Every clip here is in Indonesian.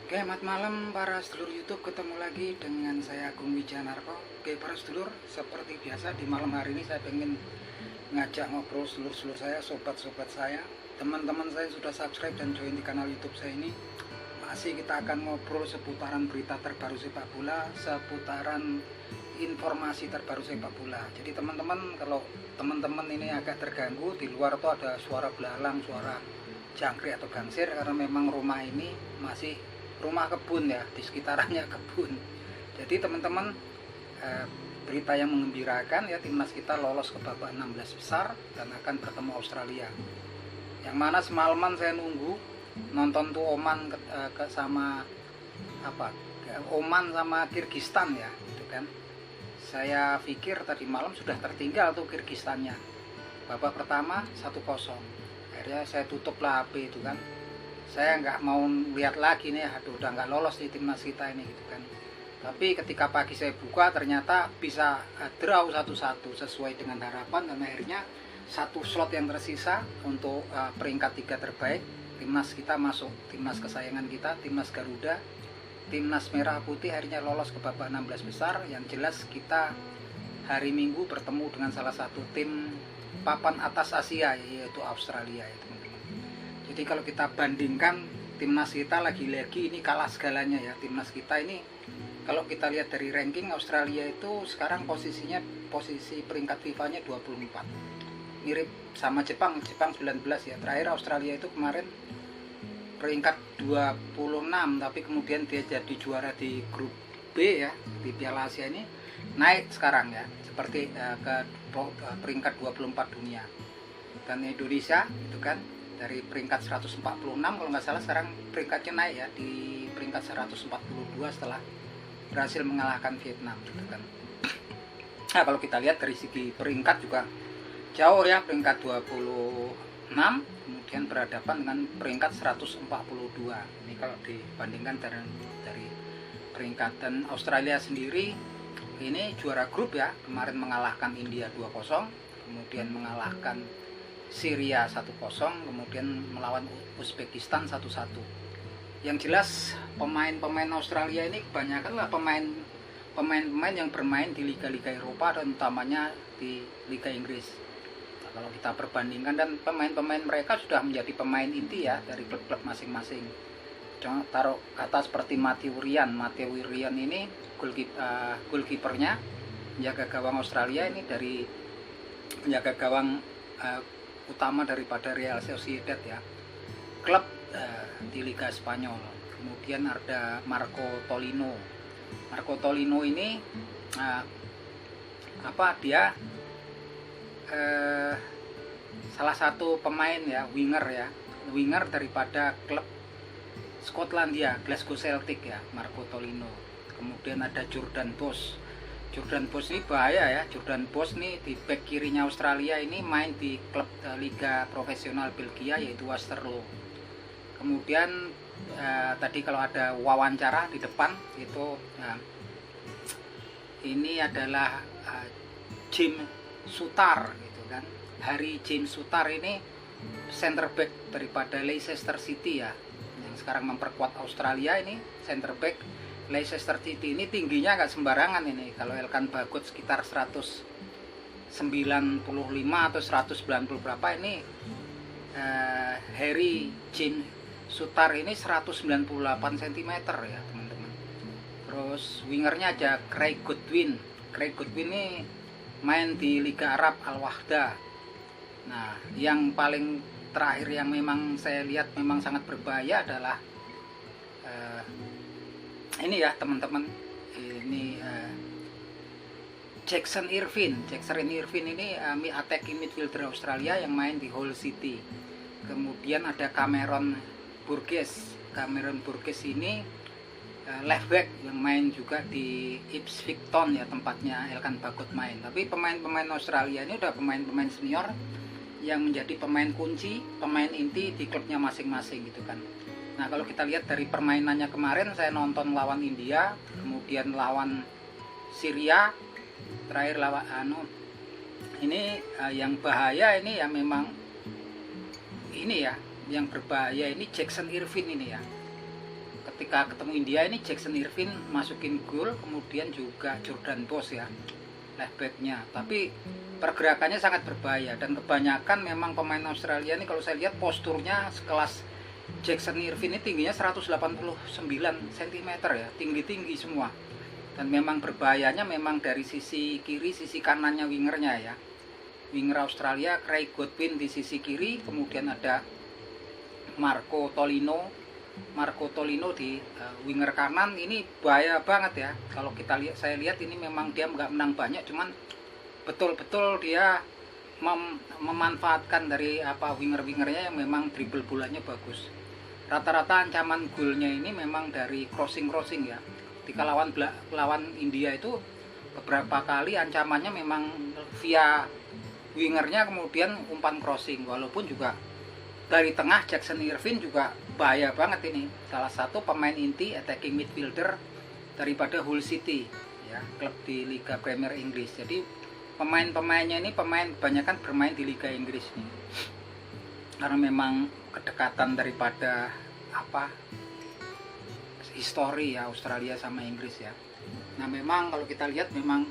Oke, selamat malam para sedulur YouTube, ketemu lagi dengan saya Agung Wijanarko. Oke, para sedulur, seperti biasa di malam hari ini saya pengen ngajak ngobrol sedulur-sedulur saya, sobat-sobat saya, teman-teman saya sudah subscribe dan join di kanal YouTube saya ini. Masih kita akan ngobrol seputaran berita terbaru sepak bola, seputaran informasi terbaru sepak bola. Jadi teman-teman, kalau teman-teman ini agak terganggu, di luar tuh ada suara belalang, suara jangkrik atau gangsir, karena memang rumah ini masih rumah kebun ya, di sekitarannya kebun. Jadi teman-teman, berita yang mengembirakan ya, timnas kita lolos ke babak 16 besar dan akan bertemu Australia. Yang mana semalaman saya nunggu nonton tuh Oman sama apa? Oman sama Kirgistan ya, gitu kan. Saya pikir tadi malam sudah tertinggal tuh Kirgistannya. Babak pertama 1-0. Akhirnya saya tutup lah HP itu kan. Saya nggak mau lihat lagi nih, aduh udah nggak lolos di timnas kita ini gitu kan. Tapi ketika pagi saya buka ternyata bisa draw 1-1 sesuai dengan harapan, dan akhirnya satu slot yang tersisa untuk peringkat 3 terbaik timnas kita masuk, timnas kesayangan kita, timnas Garuda, timnas merah putih akhirnya lolos ke babak 16 besar. Yang jelas kita hari Minggu bertemu dengan salah satu tim papan atas Asia, yaitu Australia ya teman-teman. Jadi kalau kita bandingkan, timnas kita lagi-lagi ini kalah segalanya ya. Timnas kita ini kalau kita lihat dari ranking, Australia itu sekarang posisinya posisi peringkat FIFA-nya 24. Mirip sama Jepang 19 ya. Terakhir Australia itu kemarin peringkat 26, tapi kemudian dia jadi juara di grup B ya, di Piala Asia ini naik sekarang ya, seperti ke peringkat 24 dunia. Dan Indonesia itu kan dari peringkat 146 kalau nggak salah sekarang peringkatnya naik ya, di peringkat 142 setelah berhasil mengalahkan Vietnam gitu kan. Nah kalau kita lihat dari segi peringkat juga jauh ya, peringkat 26 kemudian berhadapan dengan peringkat 142. Ini kalau dibandingkan dari peringkat. Dan Australia sendiri ini juara grup ya, kemarin mengalahkan India 2-0, kemudian mengalahkan Syria 1-0, kemudian melawan Uzbekistan 1-1. Yang jelas pemain-pemain Australia ini kebanyakan lah pemain-pemain yang bermain di liga-liga Eropa dan utamanya di Liga Inggris. Nah, kalau kita perbandingkan, dan pemain-pemain mereka sudah menjadi pemain inti ya dari klub-klub masing-masing. Contoh taruh kata seperti Matthew Ryan ini goalkeepernya, penjaga gawang Australia ini dari penjaga gawang utama daripada Real Sociedad ya, klub di Liga Spanyol. Kemudian ada Marco Tolino ini dia salah satu pemain ya, winger daripada klub Skotlandia, Glasgow Celtic ya, Marco Tolino. Kemudian ada Jordan Bosch ini bahaya ya. Jordan Bosch nih di back kirinya Australia ini main di klub liga profesional Belgia yaitu Westerlo. Kemudian tadi kalau ada wawancara di depan itu ini adalah James Sutar gitu kan. Harry James Sutar ini center back daripada Leicester City ya, yang sekarang memperkuat Australia. Ini center back Leicester City ini tingginya agak sembarangan ini. Kalau Elkan Bagot sekitar 195 atau 190 berapa, ini Harry James Sutar ini 198 cm ya teman-teman. Terus wingernya ada Craig Goodwin ini main di Liga Arab Al-Wahda. Nah yang paling terakhir yang memang saya lihat memang sangat berbahaya adalah ini ya teman-teman, ini Jackson Irvine ini attacking midfielder Australia yang main di Hull City. Kemudian ada Cameron Burgess ini left back yang main juga di Ipswich Town ya, tempatnya Elkan Bagot main. Tapi pemain-pemain Australia ini udah pemain-pemain senior yang menjadi pemain kunci, pemain inti di klubnya masing-masing gitu kan. Nah kalau kita lihat dari permainannya kemarin, saya nonton lawan India, kemudian lawan Syria, terakhir lawan ini yang bahaya ini ya, memang ini ya yang berbahaya ini Jackson Irvine ini ya. ketika ketemu India ini Jackson Irvine masukin gol, kemudian juga Jordan Boss ya left backnya, tapi pergerakannya sangat berbahaya dan kebanyakan memang pemain Australia ini kalau saya lihat posturnya sekelas Jackson Irvine ini tingginya 189 cm ya, tinggi-tinggi semua. Dan memang berbahayanya memang dari sisi kiri, sisi kanannya wingernya ya. Winger Australia Craig Godwin di sisi kiri, kemudian ada Marco Tolino di winger kanan. Ini bahaya banget ya. Kalau kita lihat, saya lihat ini memang dia nggak menang banyak, cuman betul-betul dia memanfaatkan dari winger-wingernya yang memang dribble bolanya bagus. Rata-rata ancaman golnya ini memang dari crossing ya. Ketika lawan India itu beberapa kali ancamannya memang via wingernya, kemudian umpan crossing. Walaupun juga dari tengah Jackson Irvine juga bahaya banget ini. Salah satu pemain inti attacking midfielder daripada Hull City ya, klub di Liga Premier Inggris. Jadi pemain-pemainnya ini kebanyakan bermain di Liga Inggris nih. Karena memang kedekatan daripada histori ya Australia sama Inggris ya. Nah memang kalau kita lihat memang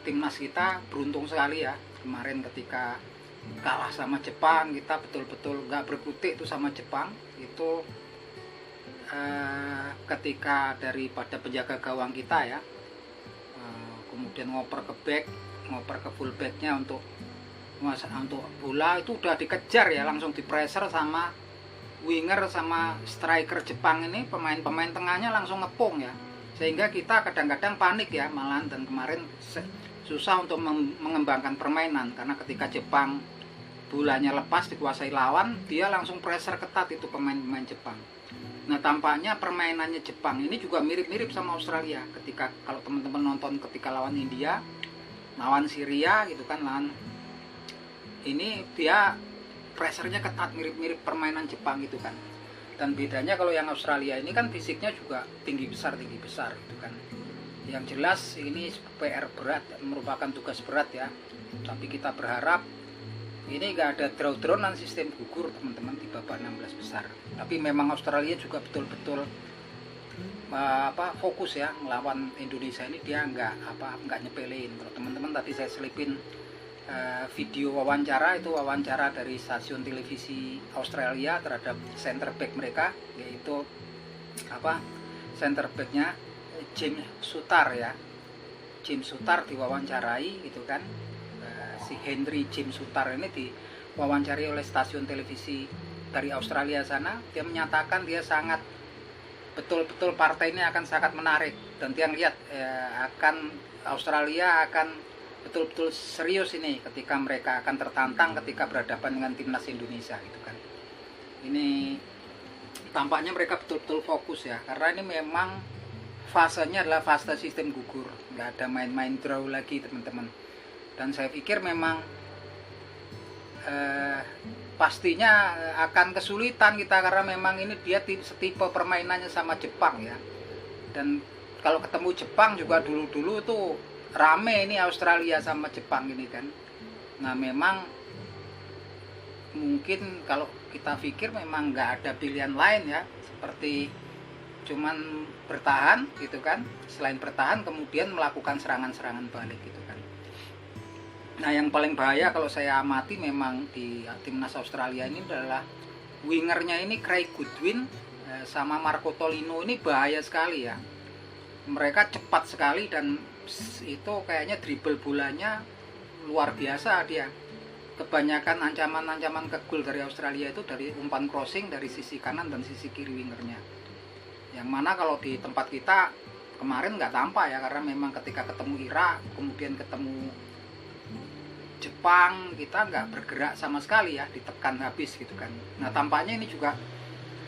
timnas kita beruntung sekali ya kemarin ketika kalah sama Jepang. Kita betul-betul nggak berkutik tuh sama Jepang itu, ketika daripada penjaga gawang kita ya, kemudian ngoper ke back, ngoper ke full backnya untuk bola itu udah dikejar ya, langsung dipressure sama winger sama striker Jepang ini, pemain-pemain tengahnya langsung ngepung ya, sehingga kita kadang-kadang panik ya malahan. Dan kemarin susah untuk mengembangkan permainan karena ketika Jepang bolanya lepas dikuasai lawan, dia langsung pressure ketat itu pemain-pemain Jepang. Nah tampaknya permainannya Jepang ini juga mirip-mirip sama Australia. Ketika kalau teman-teman nonton ketika lawan India, lawan Syria gitu kan, lawan ini dia pressure-nya ketat, mirip-mirip permainan Jepang gitu kan. Dan bedanya kalau yang Australia ini kan fisiknya juga tinggi besar gitu kan. Yang jelas ini PR berat, merupakan tugas berat ya. Tapi kita berharap ini nggak ada draw-drawn sistem gugur teman-teman di babak 16 besar. Tapi memang Australia juga betul-betul fokus ya melawan Indonesia ini, dia nggak nyepelin. Kalau teman-teman tadi saya selipin video wawancara dari stasiun televisi Australia terhadap center back mereka, yaitu center backnya James Sutar ya. James Sutar diwawancarai gitu kan, si Henry James Sutar ini diwawancari oleh stasiun televisi dari Australia sana. Dia menyatakan dia sangat betul-betul partai ini akan sangat menarik, dan dia lihat Australia akan betul-betul serius ini ketika mereka akan tertantang ketika berhadapan dengan timnas Indonesia gitu kan. Ini tampaknya mereka betul-betul fokus ya, karena ini memang fasenya adalah fase sistem gugur, nggak ada main-main draw lagi teman-teman. Dan saya pikir memang pastinya akan kesulitan kita, karena memang ini dia setipe permainannya sama Jepang ya. Dan kalau ketemu Jepang juga dulu-dulu tuh rame ini Australia sama Jepang ini kan. Nah memang mungkin kalau kita pikir memang nggak ada pilihan lain ya, seperti cuman bertahan gitu kan. Selain bertahan kemudian melakukan serangan-serangan balik gitu kan. Nah yang paling bahaya kalau saya amati memang di timnas Australia ini adalah wingernya ini Craig Godwin sama Marco Tolino. Ini bahaya sekali ya. Mereka cepat sekali dan itu kayaknya dribble bolanya luar biasa dia. Kebanyakan ancaman-ancaman ke gol dari Australia itu dari umpan crossing dari sisi kanan dan sisi kiri wingernya. Yang mana kalau di tempat kita kemarin nggak tampak ya, karena memang ketika ketemu Irak kemudian ketemu Jepang kita nggak bergerak sama sekali ya, ditekan habis gitu kan. Nah tampaknya ini juga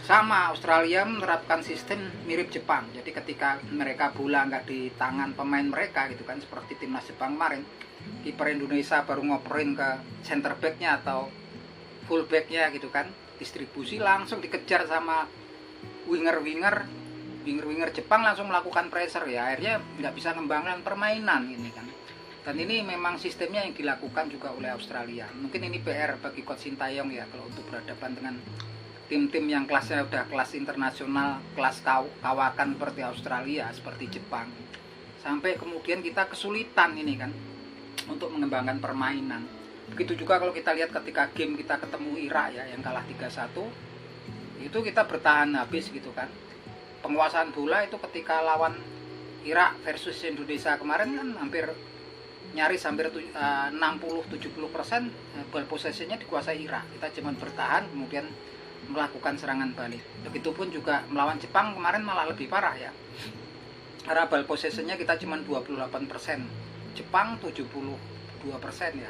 sama, Australia menerapkan sistem mirip Jepang. Jadi ketika mereka bola nggak di tangan pemain mereka gitu kan, seperti timnas Jepang kemarin, kiper Indonesia baru ngoperin ke center backnya atau full backnya gitu kan, distribusi langsung dikejar sama winger Jepang, langsung melakukan pressure ya, akhirnya nggak bisa ngembangkan permainan ini kan. Dan ini memang sistemnya yang dilakukan juga oleh Australia. Mungkin ini PR bagi Coach Sintayong ya, kalau untuk berhadapan dengan tim-tim yang kelasnya udah kelas internasional, kelas kawakan seperti Australia, seperti Jepang. Sampai kemudian kita kesulitan ini kan untuk mengembangkan permainan. Begitu juga kalau kita lihat ketika game kita ketemu Irak ya, yang kalah 3-1, itu kita bertahan habis gitu kan. Penguasaan bola itu ketika lawan Irak versus Indonesia kemarin kan hampir 60-70% ball possession-nya dikuasai Irak. Kita cuma bertahan kemudian melakukan serangan balik. Begitupun juga melawan Jepang kemarin malah lebih parah ya. Karena ball possession-nya kita cuma 28%, Jepang 72% ya.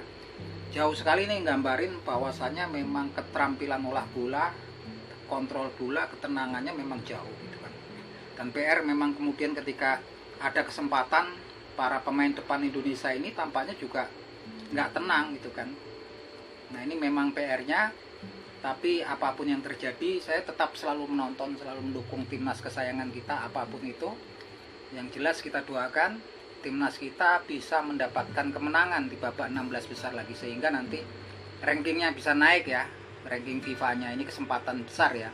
Jauh sekali nih gambarin bahwasannya memang keterampilan olah bola, kontrol bola, ketenangannya memang jauh gitu kan. Dan PR memang kemudian ketika ada kesempatan, para pemain depan Indonesia ini tampaknya juga nggak tenang gitu kan. Nah ini memang PR-nya, tapi apapun yang terjadi saya tetap selalu menonton, selalu mendukung timnas kesayangan kita apapun itu. Yang jelas kita doakan timnas kita bisa mendapatkan kemenangan di babak 16 besar lagi, sehingga nanti rankingnya bisa naik ya, ranking FIFA-nya. Ini kesempatan besar ya.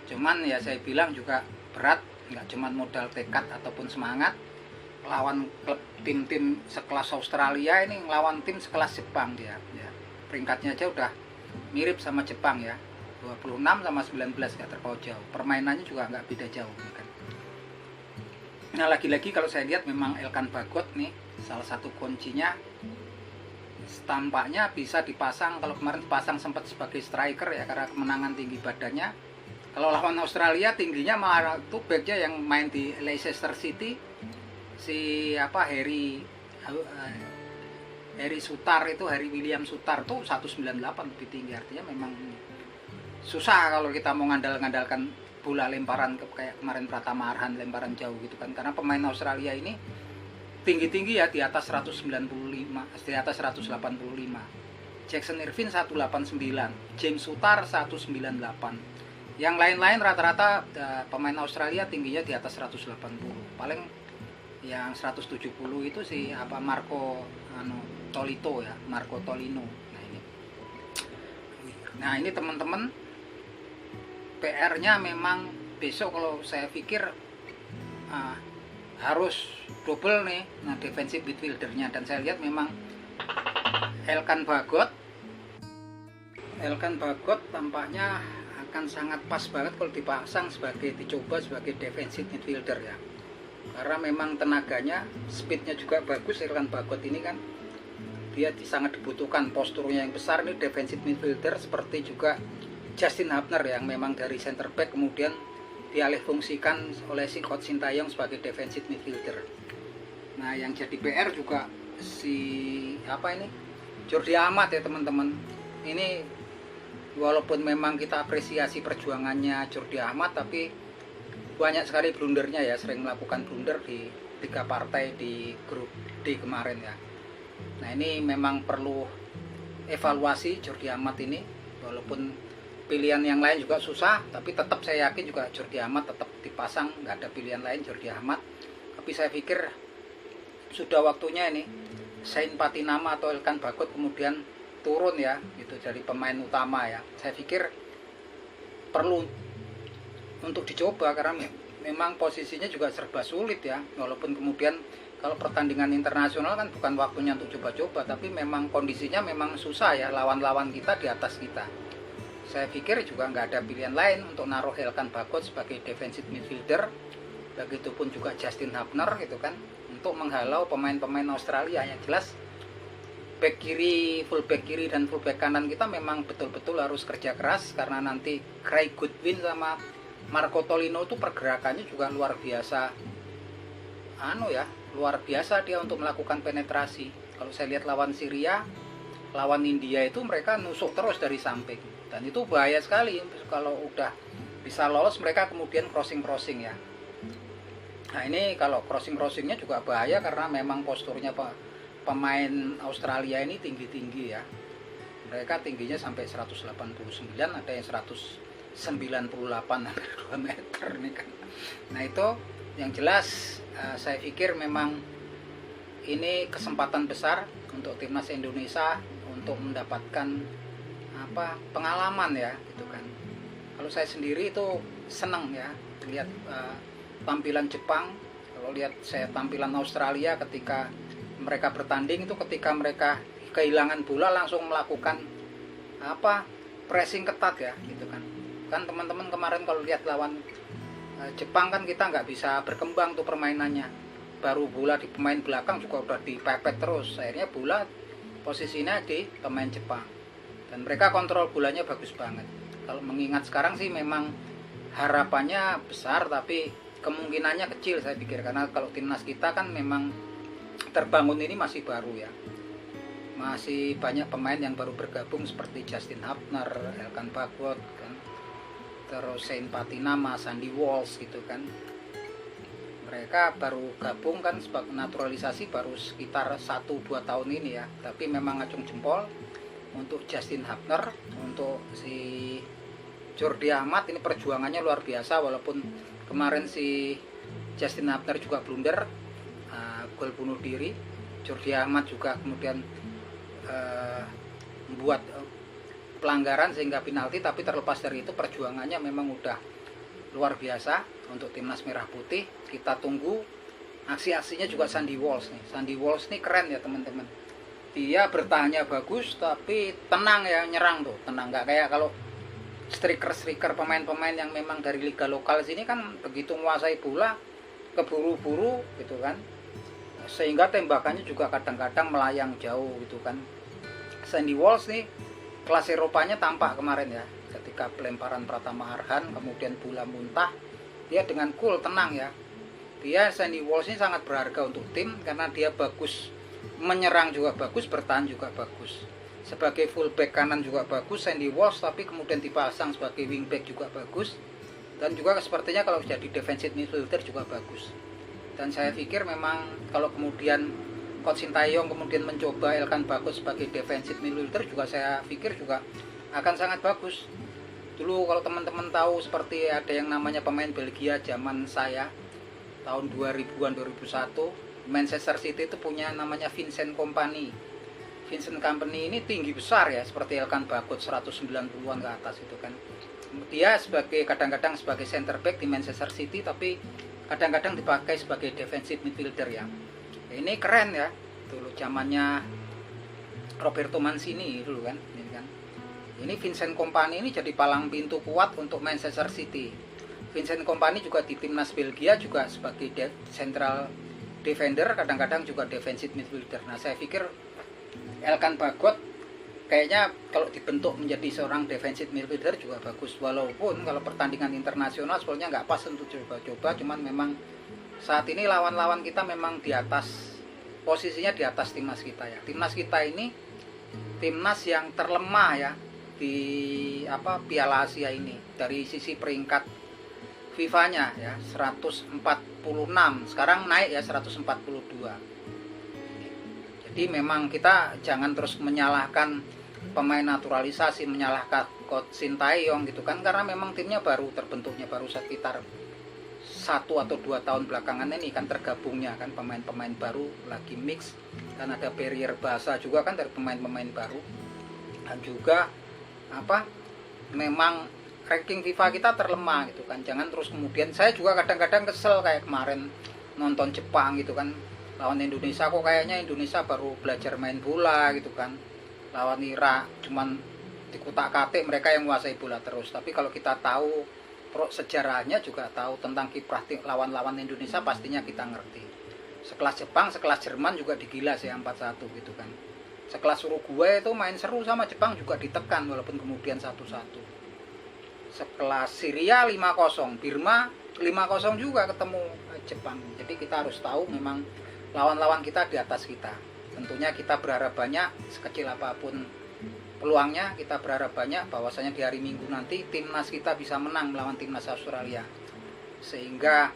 Cuman ya saya bilang juga berat, nggak cuma modal tekad ataupun semangat. Lawan klub tim-tim sekelas Australia, ini ngelawan tim sekelas Jepang dia ya. Peringkatnya aja udah mirip sama Jepang ya, 26 sama 19, nggak terpaut jauh. Permainannya juga nggak beda jauh kan. Nah lagi-lagi kalau saya lihat memang Elkan Bagot nih salah satu kuncinya, tampaknya bisa dipasang. Kalau kemarin dipasang sempat sebagai striker ya karena kemenangan tinggi badannya. Kalau lawan Australia tingginya malah tuh backnya yang main di Leicester City, si Harry Sutar itu, Harry William Sutar tuh 198 lebih tinggi. Artinya memang susah kalau kita mau ngandalkan bola lemparan kayak kemarin Pratama Arhan, lemparan jauh gitu kan. Karena pemain Australia ini tinggi-tinggi ya, di atas 195, di atas 185. Jackson Irvine 189, James Sutar 198. Yang lain-lain rata-rata pemain Australia tingginya di atas 180. Paling yang 170 itu si Marco Tolito ya, Marco Tolino. Nah ini teman-teman, PR-nya memang besok kalau saya pikir harus double nih, nah defensive midfielder-nya. Dan saya lihat memang Elkan Bagot tampaknya akan sangat pas banget kalau dipasang dicoba sebagai defensive midfielder ya. Karena memang tenaganya, speednya juga bagus. Elkan Bagot ini kan dia sangat dibutuhkan, posturnya yang besar nih, defensive midfielder. Seperti juga Justin Hubner yang memang dari center back kemudian dialih fungsikan oleh si Coach Sintayong sebagai defensive midfielder. Nah yang jadi PR juga si Jordi Amat ya teman-teman. Ini walaupun memang kita apresiasi perjuangannya Jordi Amat, tapi banyak sekali blundernya ya, sering melakukan blunder di 3 partai di grup D kemarin ya. Nah ini memang perlu evaluasi Jordi Amat ini. Walaupun pilihan yang lain juga susah, tapi tetap saya yakin juga Jordi Amat tetap dipasang, nggak ada pilihan lain Jordi Amat. Tapi saya pikir sudah waktunya ini Sain Patinama atau Elkan Bagot kemudian turun ya, gitu, dari pemain utama ya. Saya pikir perlu untuk dicoba karena memang posisinya juga serba sulit ya. Walaupun kemudian kalau pertandingan internasional kan bukan waktunya untuk coba-coba, tapi memang kondisinya memang susah ya, lawan-lawan kita di atas kita. Saya pikir juga nggak ada pilihan lain untuk naruh Elkan Bagot sebagai defensive midfielder. Begitupun juga Justin Hubner gitu kan, untuk menghalau pemain-pemain Australia. Yang jelas back kiri, full back kiri dan full back kanan kita memang betul-betul harus kerja keras, karena nanti Craig Goodwin sama Marco Tolino itu pergerakannya juga luar biasa. Luar biasa dia untuk melakukan penetrasi. Kalau saya lihat lawan Syria, lawan India itu mereka nusuk terus dari samping. Dan itu bahaya sekali kalau udah bisa lolos mereka kemudian crossing ya. Nah ini kalau crossingnya juga bahaya karena memang posturnya pemain Australia ini tinggi-tinggi ya. Mereka tingginya sampai 189, ada yang 198, hampir 2 meter nih kan. Nah itu yang jelas saya pikir memang ini kesempatan besar untuk timnas Indonesia untuk mendapatkan pengalaman ya gitu kan. Kalau saya sendiri itu senang ya lihat tampilan Jepang. Kalau lihat saya tampilan Australia ketika mereka bertanding itu, ketika mereka kehilangan bola langsung melakukan pressing ketat ya gitu kan. Kan teman-teman kemarin kalau lihat lawan Jepang kan kita nggak bisa berkembang tuh permainannya. Baru bola di pemain belakang juga udah dipepet terus. Akhirnya bola posisinya di pemain Jepang. Dan mereka kontrol bolanya bagus banget. Kalau mengingat sekarang sih memang harapannya besar, tapi kemungkinannya kecil saya pikir. Karena kalau timnas kita kan memang terbangun ini masih baru ya. Masih banyak pemain yang baru bergabung seperti Justin Hapner, Elkan Bagot kan, terus Shane Patinama, Sandy Walsh gitu kan. Mereka baru gabung kan sebagai naturalisasi baru sekitar 1-2 tahun ini ya. Tapi memang acung jempol untuk Justin Hapner, untuk si Jordi Amat, ini perjuangannya luar biasa. Walaupun kemarin si Justin Hapner juga blunder, gol bunuh diri. Jordi Amat juga kemudian membuat pelanggaran sehingga penalti. Tapi terlepas dari itu perjuangannya memang udah luar biasa untuk timnas merah putih. Kita tunggu aksi-aksinya juga Sandy Walsh nih. Sandy Walsh nih keren ya teman-teman. Dia bertahannya bagus tapi tenang ya, nyerang tuh tenang, nggak kayak kalau striker pemain-pemain yang memang dari liga lokal sini kan begitu menguasai bola keburu-buru gitu kan, sehingga tembakannya juga kadang-kadang melayang jauh gitu kan. Sandy Walsh nih kelas Eropanya tampak kemarin ya, ketika pelemparan Pratama Arhan kemudian bola muntah, dia dengan cool tenang ya. Dia Sandy Walsh ini sangat berharga untuk tim karena dia bagus menyerang juga bagus, bertahan juga bagus. Sebagai fullback kanan juga bagus Sandy Walsh, tapi kemudian dipasang sebagai wingback juga bagus. Dan juga sepertinya kalau jadi defensive midfielder juga bagus. Dan saya pikir memang kalau kemudian Coach Sintayong kemudian mencoba Elkan Bagot sebagai defensive midfielder juga saya pikir juga akan sangat bagus. Dulu kalau teman-teman tahu seperti ada yang namanya pemain Belgia zaman saya tahun 2000-an 2001, Manchester City itu punya namanya Vincent Kompany. Vincent Kompany ini tinggi besar ya, seperti Elkan Bagot 190-an ke atas itu kan. Dia kadang-kadang sebagai center back di Manchester City, tapi kadang-kadang dipakai sebagai defensive midfielder ya. Ini keren ya. Dulu zamannya Roberto Mancini dulu kan, ini kan. Ini Vincent Kompany ini jadi palang pintu kuat untuk Manchester City. Vincent Kompany juga di timnas Belgia juga sebagai central defender, kadang-kadang juga defensive midfielder. Nah, saya pikir Elkan Bagot kayaknya kalau dibentuk menjadi seorang defensive midfielder juga bagus. Walaupun kalau pertandingan internasional sebenarnya nggak pas untuk coba-coba, cuman memang saat ini lawan-lawan kita memang di atas, posisinya di atas timnas kita ya. Timnas kita ini timnas yang terlemah ya di Piala Asia ini dari sisi peringkat FIFA-nya ya, 146. Sekarang naik ya 142. Jadi memang kita jangan terus menyalahkan pemain naturalisasi, menyalahkan Coach Sintayong gitu kan, karena memang timnya baru terbentuknya baru sekitar 1 atau 2 tahun belakangan ini kan tergabungnya kan pemain-pemain baru lagi mix, dan ada barrier bahasa juga kan dari pemain-pemain baru. Dan juga memang ranking FIFA kita terlemah gitu kan. Jangan terus kemudian, saya juga kadang-kadang kesel kayak kemarin nonton Jepang gitu kan lawan Indonesia, kok kayaknya Indonesia baru belajar main bola gitu kan. Lawan Irak cuman dikutak-katik, mereka yang menguasai bola terus. Tapi kalau kita tahu sejarahnya, juga tahu tentang kiprah lawan-lawan Indonesia, pastinya kita ngerti. Sekelas Jepang, sekelas Jerman juga digilas ya 4-1 gitu kan. Sekelas Uruguay itu main seru sama Jepang juga ditekan walaupun kemudian 1-1. Sekelas Syria 5-0, Birma 5-0 juga ketemu Jepang. Jadi kita harus tahu memang lawan-lawan kita di atas kita. Tentunya kita berharap banyak, sekecil apapun peluangnya, kita berharap banyak bahwasanya di hari Minggu nanti timnas kita bisa menang melawan timnas Australia, sehingga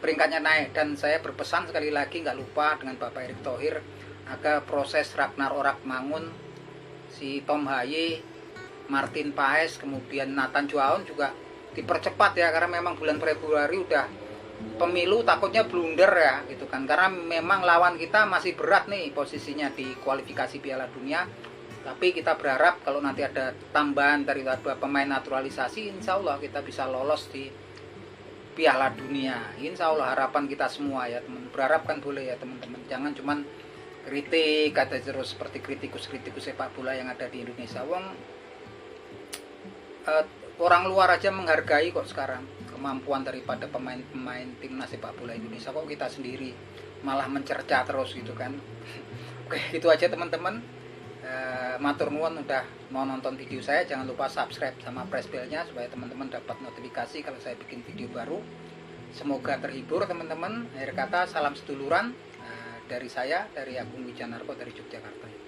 peringkatnya naik. Dan saya berpesan sekali lagi, nggak lupa dengan Bapak Erick Thohir, agar proses Ragnar Orakmangun, si Tom Haye, Martin Paes, kemudian Nathan Joaon juga dipercepat ya, karena memang bulan Februari udah pemilu, takutnya blunder ya gitu kan, karena memang lawan kita masih berat nih posisinya di kualifikasi Piala Dunia. Tapi kita berharap kalau nanti ada tambahan dari pemain naturalisasi, insya Allah kita bisa lolos di Piala Dunia. Insya Allah harapan kita semua ya teman. Berharap kan boleh ya teman-teman. Jangan cuman kritik kata terus seperti kritikus sepak bola yang ada di Indonesia. Orang luar aja menghargai kok sekarang kemampuan daripada pemain-pemain timnas sepak bola Indonesia, kok kita sendiri malah mencerca terus gitu kan. Oke, itu aja teman-teman. Matur nuwun udah mau nonton video saya. Jangan lupa subscribe sama press bell-nya supaya teman-teman dapat notifikasi kalau saya bikin video baru. Semoga terhibur teman-teman. Akhir kata salam seduluran dari saya, dari Agung Wijanarko dari Yogyakarta.